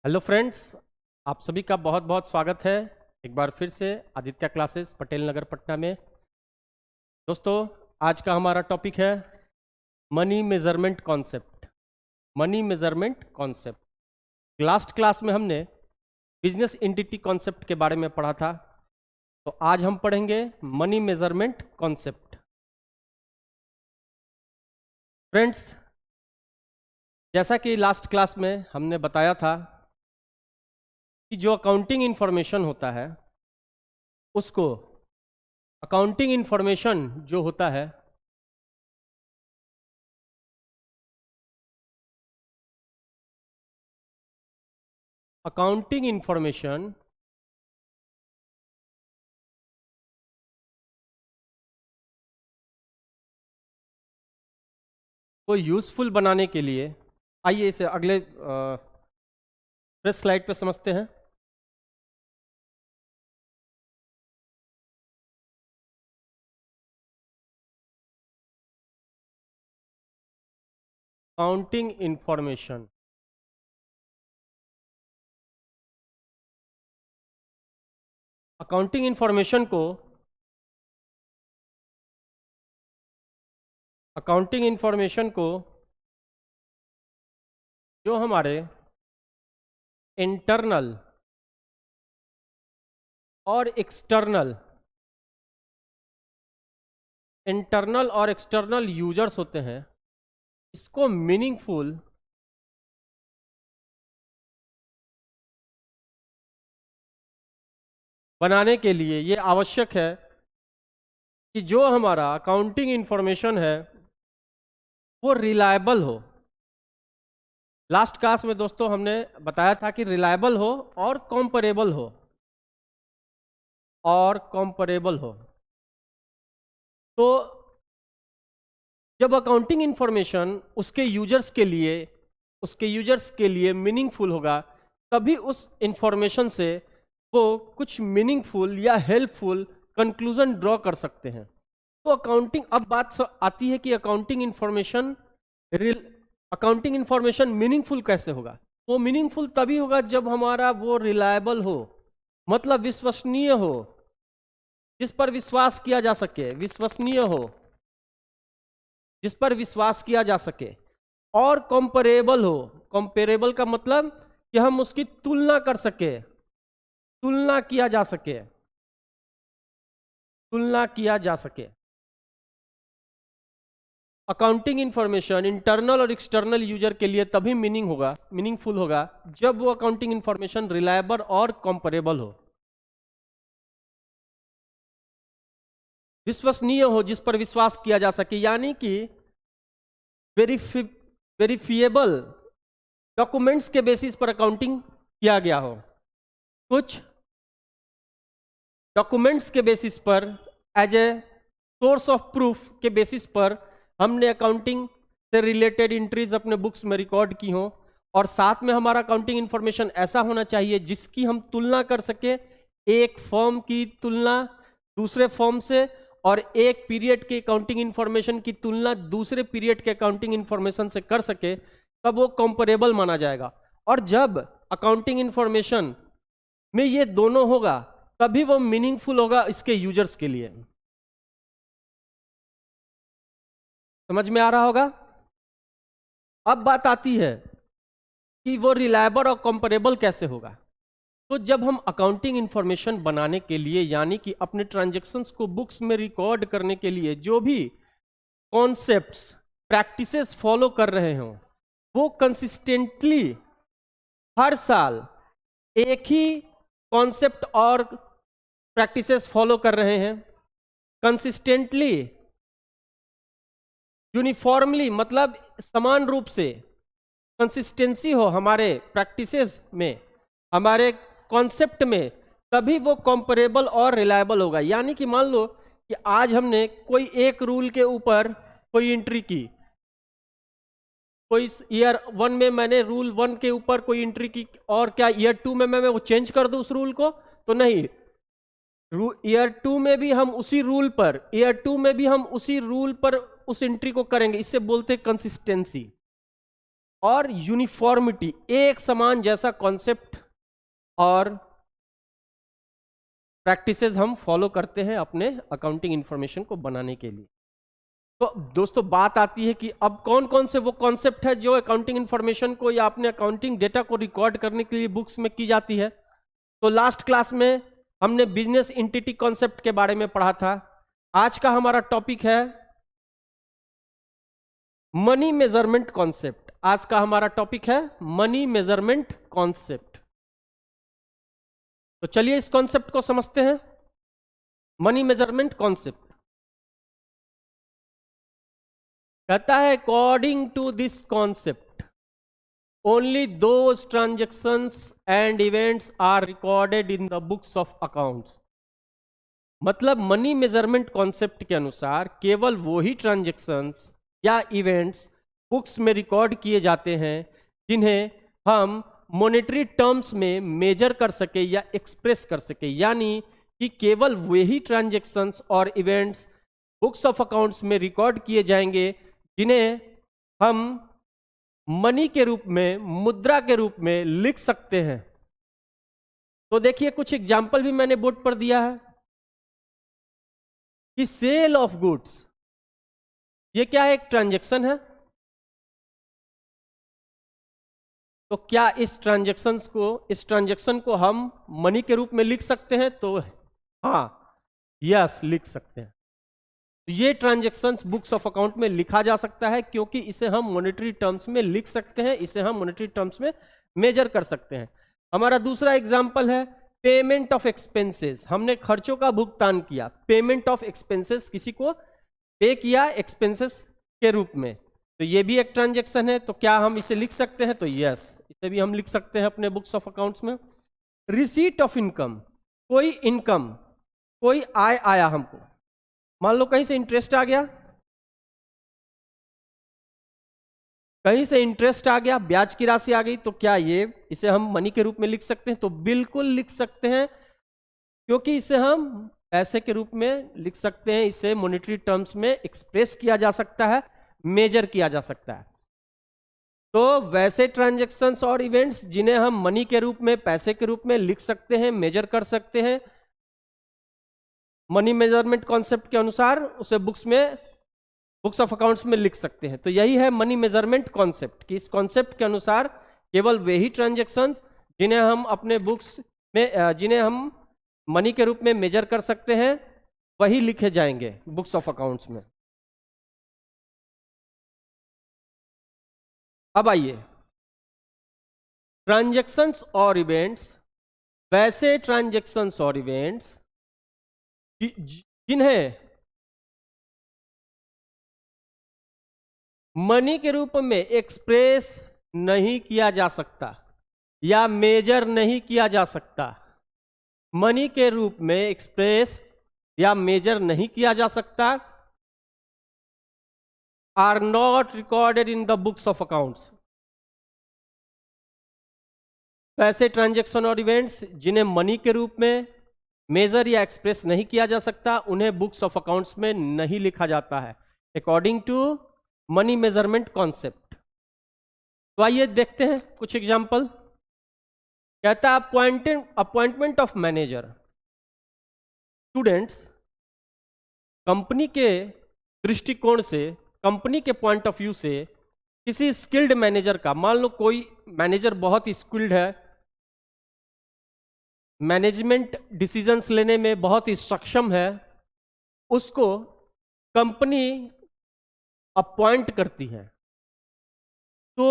Hello friends, आप सभी का बहुत बहुत स्वागत है एक बार फिर से आदित्य क्लासेस पटेल नगर पटना में। दोस्तों, आज का हमारा टॉपिक है money measurement concept. Money measurement concept last class में हमने बिजनेस एंटिटी कॉन्सेप्ट के बारे में पढ़ा था, तो आज हम पढ़ेंगे मनी मेजरमेंट कॉन्सेप्ट। फ्रेंड्स, जैसा कि लास्ट क्लास में हमने बताया था कि जो अकाउंटिंग इंफॉर्मेशन होता है उसको अकाउंटिंग इंफॉर्मेशन जो होता है अकाउंटिंग इंफॉर्मेशन को यूजफुल बनाने के लिए, आइए इसे अगले स्लाइड पे समझते हैं। अकाउंटिंग इंफॉर्मेशन अकाउंटिंग इंफॉर्मेशन को अकाउंटिंग इंफॉर्मेशन को जो हमारे इंटरनल और एक्सटर्नल यूजर्स होते हैं, इसको मीनिंगफुल बनाने के लिए ये आवश्यक है कि जो हमारा अकाउंटिंग इंफॉर्मेशन है वो रिलायबल हो। लास्ट क्लास में दोस्तों हमने बताया था कि रिलायबल हो और कंपैरेबल हो। तो जब अकाउंटिंग इंफॉर्मेशन उसके यूजर्स के लिए मीनिंगफुल होगा, तभी उस इंफॉर्मेशन से वो कुछ मीनिंगफुल या हेल्पफुल कंक्लूजन ड्रॉ कर सकते हैं। तो अब बात आती है कि अकाउंटिंग इंफॉर्मेशन मीनिंगफुल कैसे होगा। वो मीनिंगफुल तभी होगा जब हमारा वो रिलायबल हो, मतलब विश्वसनीय हो, जिस पर विश्वास किया जा सके, जिस पर विश्वास किया जा सके, और कंपेरेबल हो। कंपेरेबल का मतलब कि हम उसकी तुलना कर सके, तुलना किया जा सके। अकाउंटिंग इंफॉर्मेशन इंटरनल और एक्सटर्नल यूजर के लिए तभी मीनिंगफुल होगा जब वो अकाउंटिंग इंफॉर्मेशन रिलायबल और कंपेरेबल हो, विश्वसनीय हो, जिस पर विश्वास किया जा सके, यानी कि वेरीफिएबल डॉक्यूमेंट्स के बेसिस पर अकाउंटिंग किया गया हो। कुछ डॉक्यूमेंट्स के बेसिस पर, as a source of proof के बेसिस पर हमने अकाउंटिंग से रिलेटेड एंट्रीज अपने बुक्स में रिकॉर्ड की हो, और साथ में हमारा अकाउंटिंग इंफॉर्मेशन ऐसा होना चाहिए जिसकी हम तुलना कर सके, एक फर्म की तुलना दूसरे फर्म से, और एक पीरियड के अकाउंटिंग इंफॉर्मेशन की तुलना दूसरे पीरियड के अकाउंटिंग इंफॉर्मेशन से कर सके, तब वो कंपेरेबल माना जाएगा। और जब अकाउंटिंग इंफॉर्मेशन में ये दोनों होगा तभी वो मीनिंगफुल होगा इसके यूजर्स के लिए। समझ में आ रहा होगा। अब बात आती है कि वो रिलायबल और कंपेरेबल कैसे होगा। तो जब हम अकाउंटिंग इंफॉर्मेशन बनाने के लिए, यानी कि अपने ट्रांजैक्शंस को बुक्स में रिकॉर्ड करने के लिए जो भी कॉन्सेप्ट्स, प्रैक्टिसेस फॉलो कर रहे हो, वो कंसिस्टेंटली हर साल एक ही कॉन्सेप्ट और प्रैक्टिसेस फॉलो कर रहे हैं, कंसिस्टेंटली, यूनिफॉर्मली, मतलब समान रूप से कंसिस्टेंसी हो हमारे प्रैक्टिसेस में, हमारे कॉन्सेप्ट में, तभी वो कंपेरेबल और रिलायबल होगा। यानी कि मान लो कि आज हमने कोई एक रूल के ऊपर कोई एंट्री की, कोई ईयर 1 में मैंने रूल 1 के ऊपर कोई एंट्री की, और क्या ईयर 2 में मैं वो चेंज कर दूं उस रूल को? तो नहीं। ईयर 2 में भी हम उसी रूल पर उस एंट्री को करेंगे। इससे बोलते कंसिस्टेंसी। और यूनिफॉर्मिटी, एक समान जैसा कॉन्सेप्ट और प्रैक्टिसेस हम फॉलो करते हैं अपने अकाउंटिंग इंफॉर्मेशन को बनाने के लिए। तो दोस्तों बात आती है कि अब कौन कौन से वो कॉन्सेप्ट है जो अकाउंटिंग इंफॉर्मेशन को या अपने अकाउंटिंग डेटा को रिकॉर्ड करने के लिए बुक्स में की जाती है। तो लास्ट क्लास में हमने बिजनेस एंटिटी कॉन्सेप्ट के बारे में पढ़ा था। आज का हमारा टॉपिक है मनी मेजरमेंट कॉन्सेप्ट। आज का हमारा टॉपिक है मनी मेजरमेंट कॉन्सेप्ट। तो चलिए इस कॉन्सेप्ट को समझते हैं। मनी मेजरमेंट कॉन्सेप्ट कहता है according to this concept only those transactions and events are recorded in the books of accounts. मतलब मनी मेजरमेंट कॉन्सेप्ट के अनुसार केवल वो ही ट्रांजैक्शंस या इवेंट्स बुक्स में रिकॉर्ड किए जाते हैं जिन्हें हम मॉनेटरी टर्म्स में मेजर कर सके या एक्सप्रेस कर सके। यानी कि केवल वही ट्रांजैक्शंस और इवेंट्स बुक्स ऑफ अकाउंट्स में रिकॉर्ड किए जाएंगे जिन्हें हम मनी के रूप में, मुद्रा के रूप में लिख सकते हैं। तो देखिए कुछ एग्जाम्पल भी मैंने बोर्ड पर दिया है कि सेल ऑफ गुड्स, ये क्या है? एक ट्रांजैक्शन है। तो क्या इस ट्रांजैक्शन को हम मनी के रूप में लिख सकते हैं? तो हाँ, यस, लिख सकते हैं। ये ट्रांजैक्शंस बुक्स ऑफ अकाउंट में लिखा जा सकता है क्योंकि इसे हम मॉनेटरी टर्म्स में लिख सकते हैं, इसे हम मॉनेटरी टर्म्स में मेजर कर सकते हैं। हमारा दूसरा एग्जांपल है पेमेंट ऑफ एक्सपेंसेस। हमने खर्चों का भुगतान किया, पेमेंट ऑफ एक्सपेंसेस, किसी को पे किया एक्सपेंसेस के रूप में, तो ये भी एक ट्रांजैक्शन है। तो क्या हम इसे लिख सकते हैं? तो यस, इसे भी हम लिख सकते हैं अपने बुक्स ऑफ अकाउंट्स में। रिसीट ऑफ इनकम, कोई इनकम, कोई आय आया हमको, मान लो कहीं से इंटरेस्ट आ गया, कहीं से इंटरेस्ट आ गया, ब्याज की राशि आ गई, तो क्या इसे हम मनी के रूप में लिख सकते हैं? तो बिल्कुल लिख सकते हैं, क्योंकि इसे हम पैसे के रूप में लिख सकते हैं, इसे मॉनेटरी टर्म्स में एक्सप्रेस किया जा सकता है, मेजर किया जा सकता है। तो वैसे ट्रांजैक्शंस और इवेंट्स जिन्हें हम मनी के रूप में, पैसे के रूप में लिख सकते हैं, मेजर कर सकते हैं, मनी मेजरमेंट कॉन्सेप्ट के अनुसार उसे बुक्स ऑफ अकाउंट्स में लिख सकते हैं। तो यही है मनी मेजरमेंट कॉन्सेप्ट कि इस कॉन्सेप्ट के अनुसार केवल वही ट्रांजैक्शंस जिन्हें हम अपने बुक्स में, जिन्हें हम मनी के रूप में मेजर कर सकते हैं, वही लिखे जाएंगे बुक्स ऑफ अकाउंट्स में। अब आइए, ट्रांजैक्शंस और इवेंट्स, वैसे ट्रांजैक्शंस और इवेंट्स जिन्हें मनी के रूप में एक्सप्रेस नहीं किया जा सकता या मेजर नहीं किया जा सकता, मनी के रूप में एक्सप्रेस या मेजर नहीं किया जा सकता, are not recorded in the books of accounts. वैसे ट्रांजैक्शन और इवेंट्स जिन्हें मनी के रूप में मेजर या एक्सप्रेस नहीं किया जा सकता, उन्हें बुक्स ऑफ अकाउंट्स में नहीं लिखा जाता है according to money measurement concept. तो आइए देखते हैं कुछ एग्जाम्पल। कहता है appointment of manager. Students, company के दृष्टिकोण से, कंपनी के पॉइंट ऑफ व्यू से किसी स्किल्ड मैनेजर का, मान लो कोई मैनेजर बहुत ही स्किल्ड है, मैनेजमेंट डिसीजंस लेने में बहुत ही सक्षम है, उसको कंपनी अपॉइंट करती है। तो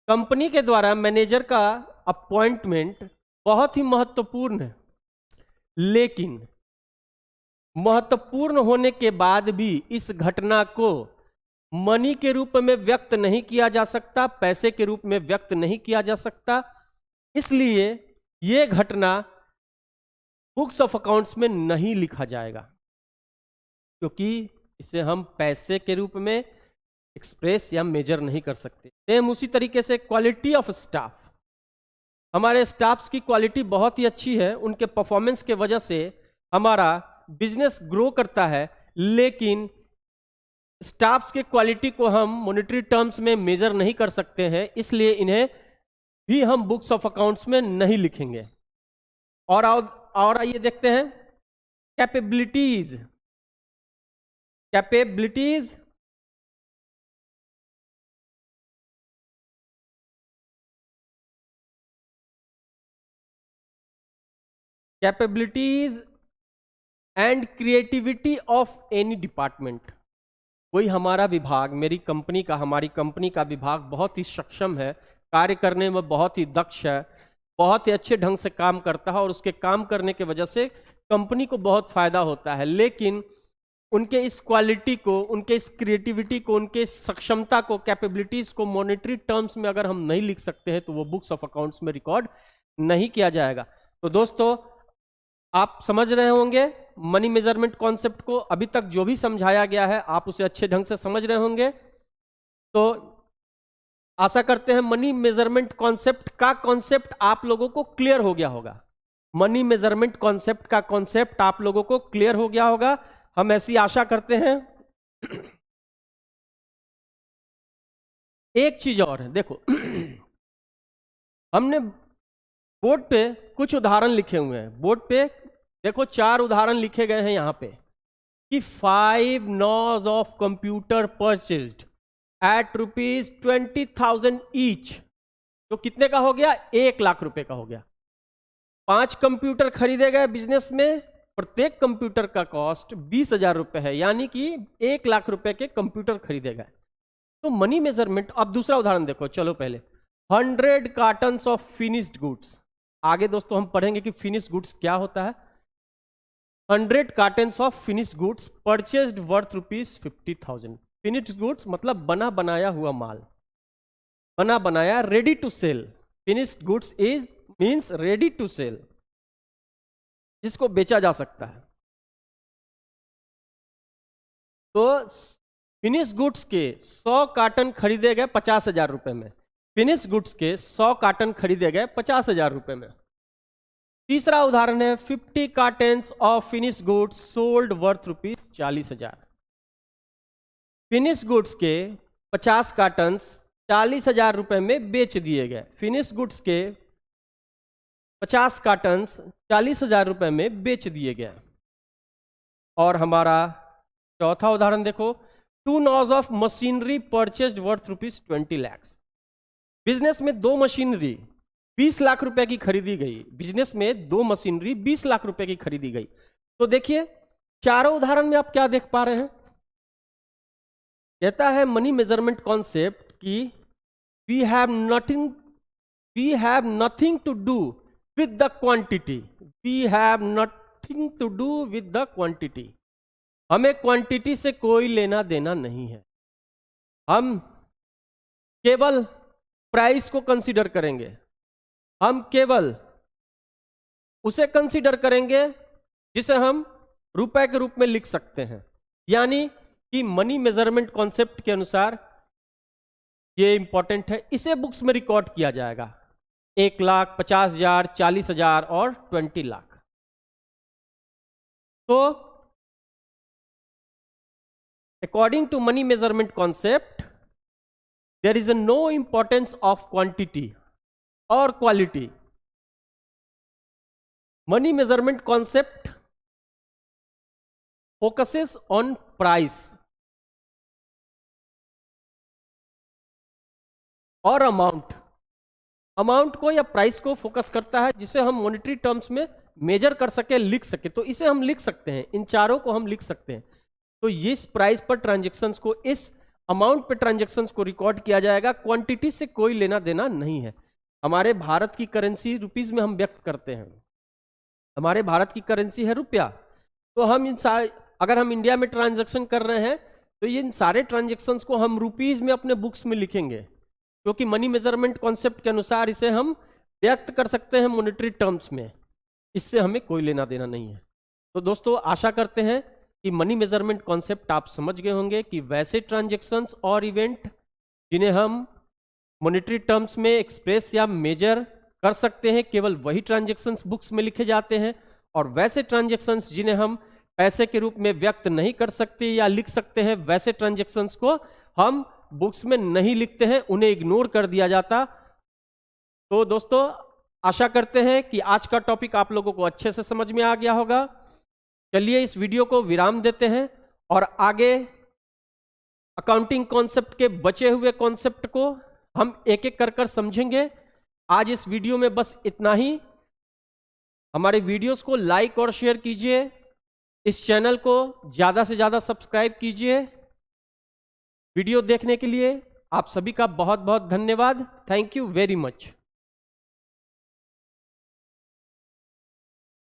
कंपनी के द्वारा मैनेजर का अपॉइंटमेंट बहुत ही महत्वपूर्ण है, लेकिन महत्वपूर्ण होने के बाद भी इस घटना को मनी के रूप में व्यक्त नहीं किया जा सकता, पैसे के रूप में व्यक्त नहीं किया जा सकता। इसलिए यह घटना बुक्स ऑफ अकाउंट्स में नहीं लिखा जाएगा, क्योंकि इसे हम पैसे के रूप में एक्सप्रेस या मेजर नहीं कर सकते। सेम उसी तरीके से क्वालिटी ऑफ स्टाफ, हमारे स्टाफ्स की क्वालिटी बहुत ही अच्छी है, उनके परफॉर्मेंस के वजह से हमारा बिजनेस ग्रो करता है, लेकिन स्टाफ्स के क्वालिटी को हम मॉनेटरी टर्म्स में मेजर नहीं कर सकते हैं, इसलिए इन्हें भी हम बुक्स ऑफ अकाउंट्स में नहीं लिखेंगे। और आइए देखते हैं capabilities. Capabilities capabilities and creativity of any department. कोई हमारा विभाग, मेरी कंपनी का, हमारी कंपनी का विभाग बहुत ही सक्षम है, कार्य करने में बहुत ही दक्ष है, बहुत ही अच्छे ढंग से काम करता है और उसके काम करने की वजह से कंपनी को बहुत फायदा होता है, लेकिन उनके इस क्वालिटी को, उनके इस क्रिएटिविटी को, उनके इस सक्षमता को, कैपेबिलिटीज को मॉनेटरी टर्म्स में अगर हम नहीं लिख सकते हैं तो वो बुक्स ऑफ अकाउंट्स में रिकॉर्ड नहीं किया जाएगा। तो दोस्तों आप समझ रहे होंगे मनी मेजरमेंट कॉन्सेप्ट को, अभी तक जो भी समझाया गया है आप उसे अच्छे ढंग से समझ रहे होंगे। तो आशा करते हैं मनी मेजरमेंट कॉन्सेप्ट का कॉन्सेप्ट आप लोगों को क्लियर हो गया होगा। मनी मेजरमेंट कॉन्सेप्ट का कॉन्सेप्ट आप लोगों को क्लियर हो गया होगा, हम ऐसी आशा करते हैं। एक चीज और है, देखो हमने बोर्ड पे कुछ उदाहरण लिखे हुए हैं, बोर्ड पे देखो 4 उदाहरण लिखे गए हैं यहाँ पे कि 5 nos of computer purchased at ₹20,000 each, तो कितने का हो गया? 1 लाख रुपए का हो गया। 5 कंप्यूटर खरीदे गए बिजनेस में, प्रत्येक कंप्यूटर का कॉस्ट 20,000 रुपए है, यानी कि 1 लाख रुपए के कंप्यूटर खरीदे गए। तो मनी मेजरमेंट। अब दूसरा उदाहरण देखो, चलो पहले 100 कार्टन्स ऑफ फिनिश्ड गुड्स। आगे दोस्तों हम पढ़ेंगे कि फिनिश्ड गुड्स क्या होता है। 100 cartons of finished goods purchased worth ₹50,000। Finished goods मतलब बना बनाया हुआ माल, बना बनाया, ready to sell. Finished goods is means ready to sell, जिसको बेचा जा सकता है। तो फिनिश्ड गुड्स के 100 कार्टन खरीदे गए 50,000 रुपए में। फिनिश्ड गुड्स के 100 कार्टन खरीदे गए 50,000 रुपए में। तीसरा उदाहरण है 50 cottons of finished goods sold worth ₹40,000। Finished goods के 50 कार्टन्स 40,000 रुपए में बेच दिए गए। फिनिश्ड गुड्स के 50 कार्टन्स 40,000 रुपए में बेच दिए गए। और हमारा चौथा उदाहरण देखो, 2 nos of machinery purchased worth ₹20 lakhs। Business में 2 मशीनरी 20 लाख रुपए की खरीदी गई। बिजनेस में 2 मशीनरी 20 लाख रुपए की खरीदी गई। तो देखिए चारों उदाहरण में आप क्या देख पा रहे हैं, कहता है मनी मेजरमेंट कॉन्सेप्ट की we have nothing to do with the quantity. We have nothing to do with the quantity. हमें क्वांटिटी से कोई लेना देना नहीं है, हम केवल प्राइस को कंसीडर करेंगे, हम केवल उसे कंसीडर करेंगे जिसे हम रुपए के रूप में लिख सकते हैं। यानी कि मनी मेजरमेंट कॉन्सेप्ट के अनुसार ये इंपॉर्टेंट है, इसे बुक्स में रिकॉर्ड किया जाएगा। 1 लाख, 50,000, 40,000 और 20 लाख। तो according to money measurement concept, there is no importance of quantity or quality. Money measurement concept focuses on price और अमाउंट को या प्राइस को फोकस करता है, जिसे हम मॉनेटरी टर्म्स में मेजर कर सके, लिख सके। तो इसे हम लिख सकते हैं, इन चारों को हम लिख सकते हैं। तो इस प्राइस पर ट्रांजैक्शंस को, इस अमाउंट पर ट्रांजैक्शंस को रिकॉर्ड किया जाएगा। क्वांटिटी से कोई लेना देना नहीं है। हमारे भारत की करेंसी रुपीज में हम व्यक्त करते हैं, हमारे भारत की करेंसी है रुपया। तो हम इन सारे, अगर हम इंडिया में ट्रांजैक्शन कर रहे हैं तो इन सारे ट्रांजैक्शंस को हम रुपीज में अपने बुक्स में लिखेंगे, क्योंकि मनी मेजरमेंट कॉन्सेप्ट के अनुसार इसे हम व्यक्त कर सकते हैं मॉनेटरी टर्म्स में। इससे हमें कोई लेना देना नहीं है। तो दोस्तों आशा करते हैं कि मनी मेजरमेंट कॉन्सेप्ट आप समझ गए होंगे कि वैसे ट्रांजैक्शंस और इवेंट जिन्हें हम मॉनेटरी टर्म्स में एक्सप्रेस या मेजर कर सकते हैं, केवल वही ट्रांजैक्शंस बुक्स में लिखे जाते हैं, और वैसे ट्रांजैक्शंस जिन्हें हम पैसे के रूप में व्यक्त नहीं कर सकते या लिख सकते हैं, वैसे ट्रांजैक्शंस को हम बुक्स में नहीं लिखते हैं, उन्हें इग्नोर कर दिया जाता। तो दोस्तों आशा करते हैं कि आज का टॉपिक आप लोगों को अच्छे से समझ में आ गया होगा। चलिए इस वीडियो को विराम देते हैं और आगे अकाउंटिंग कॉन्सेप्ट के बचे हुए कॉन्सेप्ट को हम एक एक कर समझेंगे। आज इस वीडियो में बस इतना ही। हमारे वीडियोस को लाइक और शेयर कीजिए, इस चैनल को ज़्यादा से ज़्यादा सब्सक्राइब कीजिए। वीडियो देखने के लिए आप सभी का बहुत बहुत धन्यवाद। Thank you very much.